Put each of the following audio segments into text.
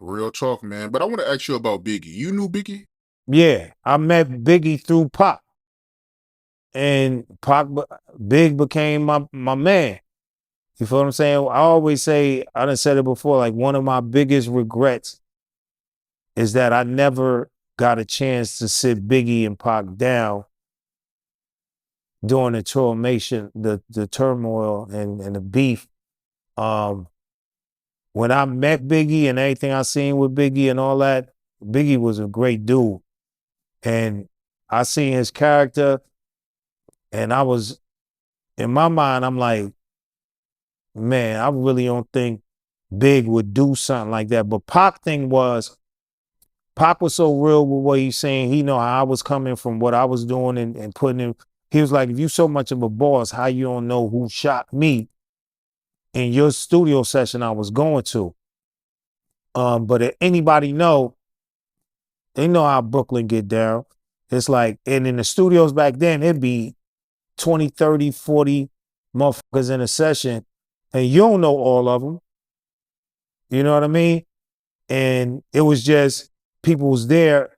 Real talk, man. But I want to ask you about Biggie. You knew Biggie? Yeah, I met Biggie through Pac, and Big became my man. You feel what I'm saying? I always say, I done said it before, like one of my biggest regrets is that I never got a chance to sit Biggie and Pac down during the turmoil and the beef. Um, when I met Biggie and everything I seen with Biggie and all that, Biggie was a great dude. And I seen his character, and I was, in my mind, I'm like, man, I really don't think Big would do something like that. But Pac was so real with what he's saying. He know how I was coming from what I was doing and putting in. He was like, if you so much of a boss, how you don't know who shot me in your studio session I was going to? But if anybody know, they know how Brooklyn get down. It's like, and in the studios back then, it'd be 20, 30, 40 motherfuckers in a session, and you don't know all of them. You know what I mean? And it was just, people was there,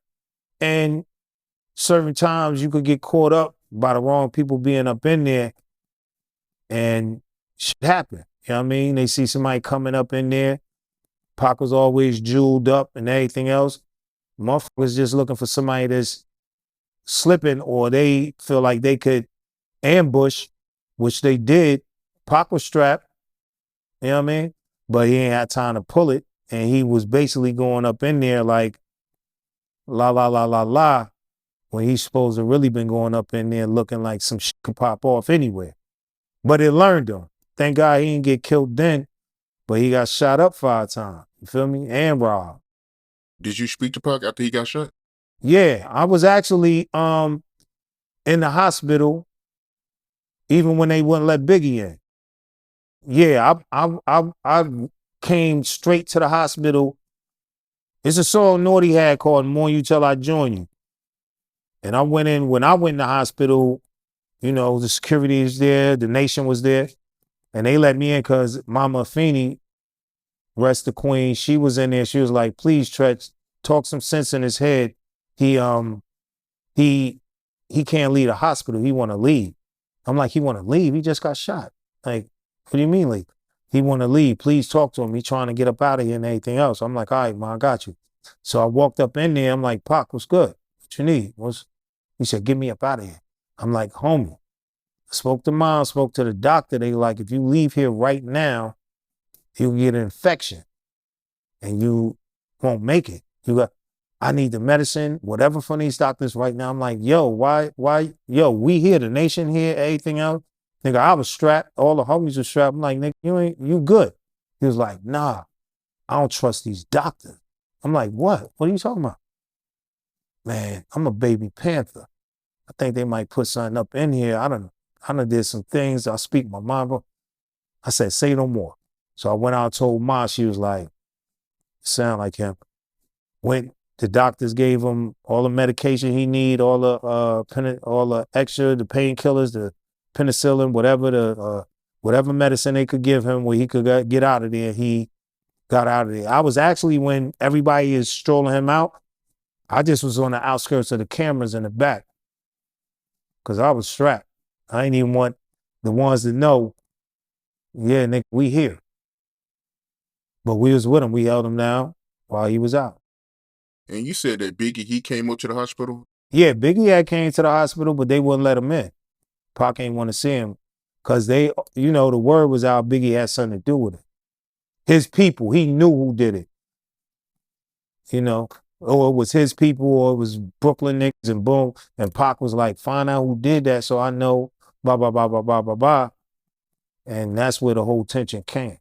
and certain times you could get caught up by the wrong people being up in there, and shit happen. You know what I mean? They see somebody coming up in there. Pac was always jeweled up and everything else. Motherfuckers just looking for somebody that's slipping, or they feel like they could ambush, which they did. Pac was strapped, you know what I mean? But he ain't had time to pull it. And he was basically going up in there like, la, la, la, la, la, when he's supposed to really been going up in there looking like some shit could pop off anywhere. But it learned him. Thank God he didn't get killed then, but he got shot up 5 times. You feel me? And robbed. Did you speak to Pac after he got shot? Yeah, I was actually in the hospital even when they wouldn't let Biggie in. Yeah, I came straight to the hospital. It's a song Naughty had called "More You Till I Join You," and I went in. When I went in the hospital, you know, the security is there, the nation was there, and they let me in because Mama Feeney, rest the queen, she was in there. She was like, "Please, Treach, talk some sense in his head. He he can't leave the hospital. He want to leave." I'm like, "He want to leave? He just got shot. Like, what do you mean, like, he want to leave? Please talk to him. He trying to get up out of here and anything else." I'm like, "All right, ma, I got you." So I walked up in there. I'm like, "Pac, what's good? What you need?" He said, "Get me up out of here." I'm like, "Homie." I spoke to mom, spoke to the doctor. They like, if you leave here right now, you'll get an infection and you won't make it. I need the medicine, whatever from these doctors right now. I'm like, yo, why, yo, we here, the nation here, everything else. Nigga, I was strapped. All the homies were strapped. I'm like, nigga, you good. He was like, nah, I don't trust these doctors. I'm like, what? What are you talking about? Man, I'm a baby panther. I think they might put something up in here. I done did some things. I speak my mind, bro. I said, say no more. So I went out and told Ma. She was like, sound like him. Went, the doctors gave him all the medication he need, all the extra, the painkillers, the penicillin, whatever medicine they could give him where he could get out of there. He got out of there. I was actually, when everybody is strolling him out, I just was on the outskirts of the cameras in the back because I was strapped. I didn't even want the ones to know, yeah, Nick, we here. But we was with him. We held him down while he was out. And you said that Biggie, he came up to the hospital? Yeah, Biggie had came to the hospital, but they wouldn't let him in. Pac ain't want to see him because they, you know, the word was out Biggie had something to do with it. His people, he knew who did it. You know, or it was his people, or it was Brooklyn niggas, and boom. And Pac was like, find out who did that so I know, blah, blah, blah, blah, blah, blah, blah. And that's where the whole tension came.